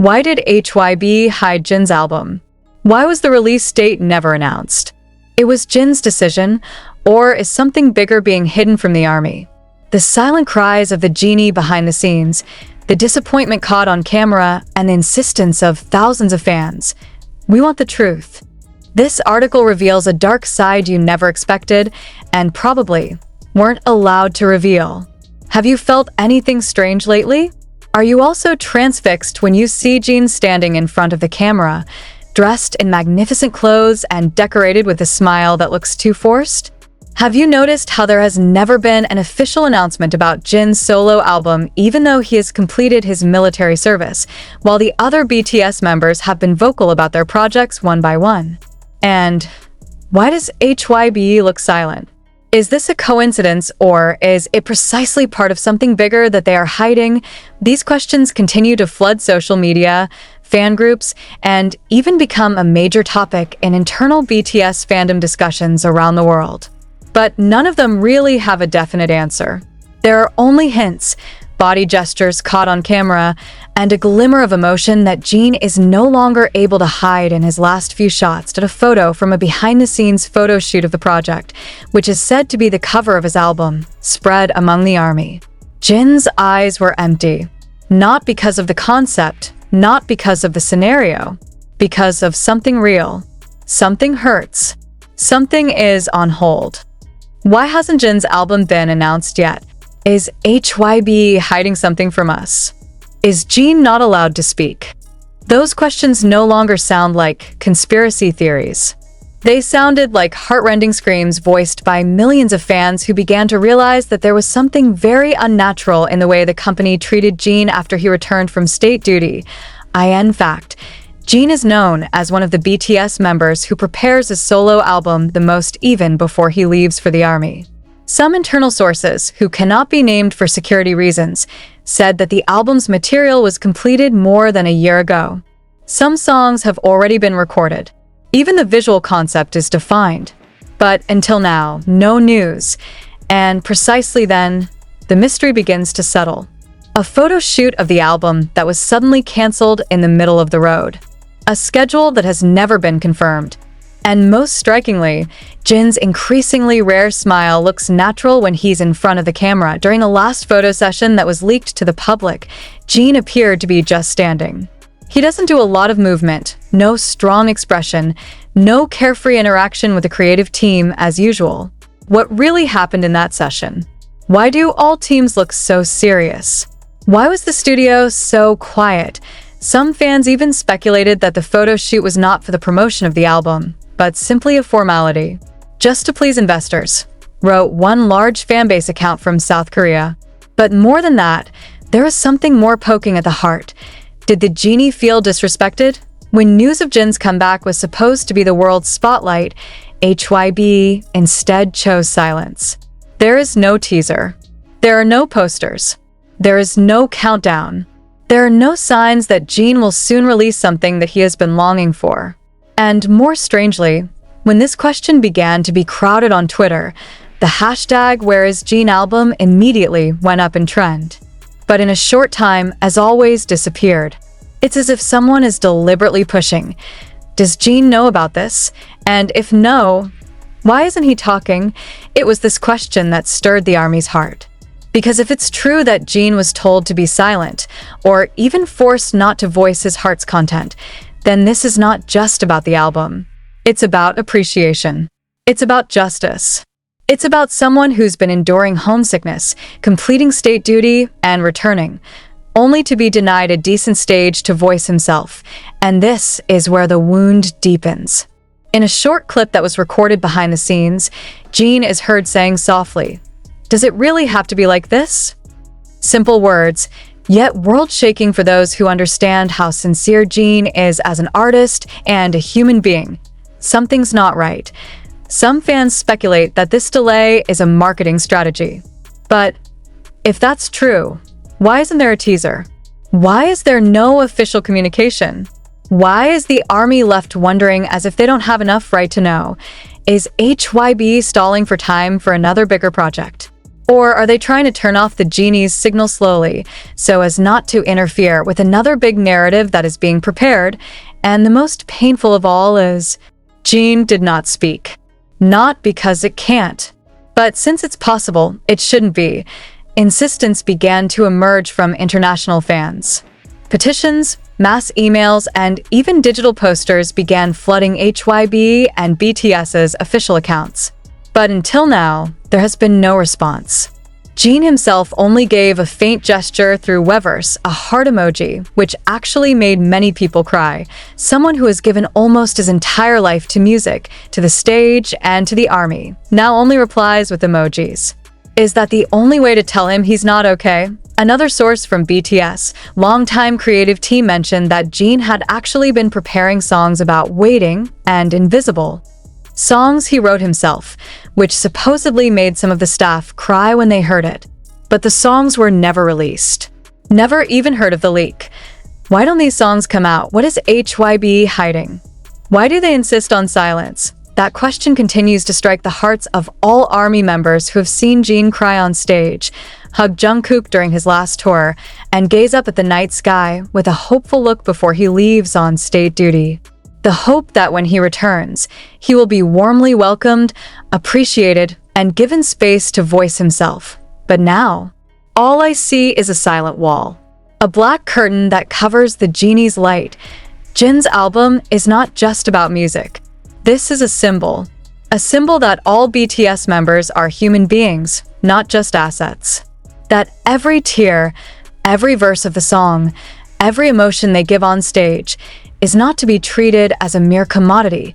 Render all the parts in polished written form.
Why did HYB hide Jin's album? Why was the release date never announced? It was Jin's decision, or is something bigger being hidden from the ARMY? The silent cries of the genie behind the scenes, the disappointment caught on camera, and the insistence of thousands of fans. We want the truth. This article reveals a dark side you never expected and probably weren't allowed to reveal. Have you felt anything strange lately? Are you also transfixed when you see Jin standing in front of the camera, dressed in magnificent clothes and decorated with a smile that looks too forced? Have you noticed how there has never been an official announcement about Jin's solo album even though he has completed his military service, while the other BTS members have been vocal about their projects one by one? And why does HYB look silent? Is this a coincidence, or is it precisely part of something bigger that they are hiding? These questions continue to flood social media, fan groups, and even become a major topic in internal BTS fandom discussions around the world. But none of them really have a definite answer. There are only hints, body gestures caught on camera, and a glimmer of emotion that Jin is no longer able to hide in his last few shots at a photo from a behind-the-scenes photo shoot of the project, which is said to be the cover of his album, spread among the ARMY. Jin's eyes were empty, not because of the concept, not because of the scenario, because of something real. Something hurts. Something is on hold. Why hasn't Jin's album been announced yet? Is HYB hiding something from us? Is Jin not allowed to speak? Those questions no longer sound like conspiracy theories. They sounded like heart-rending screams voiced by millions of fans who began to realize that there was something very unnatural in the way the company treated Jin after he returned from state duty. In fact, Jin is known as one of the BTS members who prepares his solo album the most even before he leaves for the ARMY. Some internal sources, who cannot be named for security reasons, said that the album's material was completed more than a year ago. Some songs have already been recorded. Even the visual concept is defined. But until now, no news. And precisely then, the mystery begins to settle. A photo shoot of the album that was suddenly canceled in the middle of the road. A schedule that has never been confirmed. And most strikingly, Jin's increasingly rare smile looks natural when he's in front of the camera. During the last photo session that was leaked to the public, Jin appeared to be just standing. He doesn't do a lot of movement, no strong expression, no carefree interaction with the creative team as usual. What really happened in that session? Why do all teams look so serious? Why was the studio so quiet? Some fans even speculated that the photo shoot was not for the promotion of the album, but simply a formality, just to please investors, wrote one large fanbase account from South Korea. But more than that, there is something more poking at the heart. Did the genie feel disrespected? When news of Jin's comeback was supposed to be the world's spotlight, HYB instead chose silence. There is no teaser. There are no posters. There is no countdown. There are no signs that Jin will soon release something that he has been longing for. And more strangely, when this question began to be crowded on Twitter, the hashtag #WhereIsJin album immediately went up in trend. But in a short time, as always, disappeared. It's as if someone is deliberately pushing. Does Jin know about this? And if no, why isn't he talking? It was this question that stirred the ARMY's heart. Because if it's true that Jin was told to be silent, or even forced not to voice his heart's content, then this is not just about the album. It's about appreciation. It's about justice. It's about someone who's been enduring homesickness, completing state duty, and returning, only to be denied a decent stage to voice himself. And this is where the wound deepens. In a short clip that was recorded behind the scenes, Jin is heard saying softly, "Does it really have to be like this?" Simple words, yet world-shaking for those who understand how sincere Jin is as an artist and a human being. Something's not right. Some fans speculate that this delay is a marketing strategy. But if that's true, why isn't there a teaser? Why is there no official communication? Why is the ARMY left wondering as if they don't have enough right to know? Is HYB stalling for time for another bigger project? Or are they trying to turn off the genie's signal slowly so as not to interfere with another big narrative that is being prepared? And the most painful of all is Jin did not speak. Not because it can't, but since it's possible, it shouldn't be. Insistence began to emerge from international fans. Petitions, mass emails, and even digital posters began flooding HYB and BTS's official accounts. But until now, there has been no response. Jin himself only gave a faint gesture through Weverse, a heart emoji, which actually made many people cry. Someone who has given almost his entire life to music, to the stage, and to the army, now only replies with emojis. Is that the only way to tell him he's not okay? Another source from BTS, longtime creative team, mentioned that Jin had actually been preparing songs about waiting and invisible. Songs he wrote himself, which supposedly made some of the staff cry when they heard it. But the songs were never released. Never even heard of the leak. Why don't these songs come out? What is HYB hiding? Why do they insist on silence? That question continues to strike the hearts of all ARMY members who have seen Jin cry on stage, hug Jungkook during his last tour, and gaze up at the night sky with a hopeful look before he leaves on state duty. The hope that when he returns, he will be warmly welcomed, appreciated, and given space to voice himself. But now, all I see is a silent wall. A black curtain that covers the genie's light. Jin's album is not just about music. This is a symbol that all BTS members are human beings, not just assets. That every tear, every verse of the song, every emotion they give on stage is not to be treated as a mere commodity.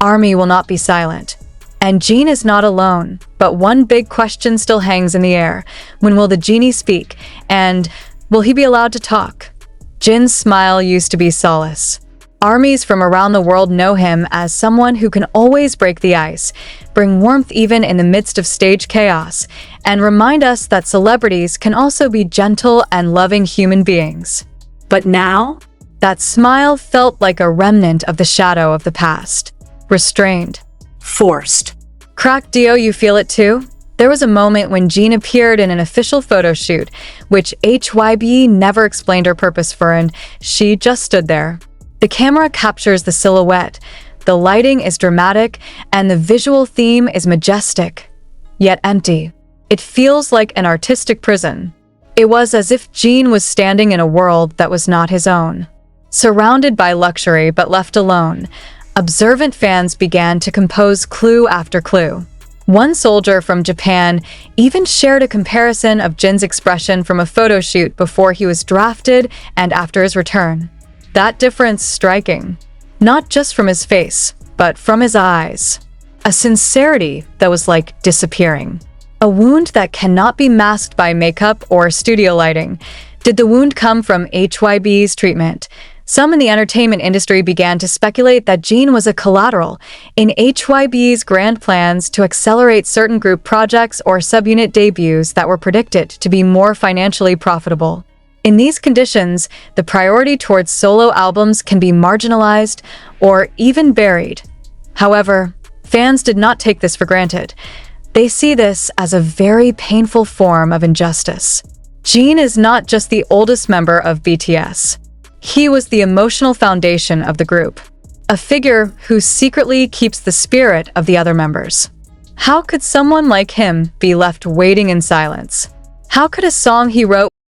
ARMY will not be silent. And Jin is not alone, but one big question still hangs in the air. When will the genie speak? And will he be allowed to talk? Jin's smile used to be solace. Armies from around the world know him as someone who can always break the ice, bring warmth even in the midst of stage chaos, and remind us that celebrities can also be gentle and loving human beings. But now, that smile felt like a remnant of the shadow of the past. Restrained. Forced. Crack Dio, you feel it too? There was a moment when Jin appeared in an official photo shoot, which HYB never explained her purpose for, and she just stood there. The camera captures the silhouette, the lighting is dramatic, and the visual theme is majestic, yet empty. It feels like an artistic prison. It was as if Jin was standing in a world that was not his own. Surrounded by luxury but left alone, observant fans began to compose clue after clue. One soldier from Japan even shared a comparison of Jin's expression from a photo shoot before he was drafted and after his return. That difference striking, not just from his face, but from his eyes. A sincerity that was like disappearing. A wound that cannot be masked by makeup or studio lighting. Did the wound come from HYB's treatment? Some in the entertainment industry began to speculate that Jin was a collateral in HYB's grand plans to accelerate certain group projects or subunit debuts that were predicted to be more financially profitable. In these conditions, the priority towards solo albums can be marginalized or even buried. However, fans did not take this for granted. They see this as a very painful form of injustice. Jin is not just the oldest member of BTS. He was the emotional foundation of the group, a figure who secretly keeps the spirit of the other members. How could someone like him be left waiting in silence? How could a song he wrote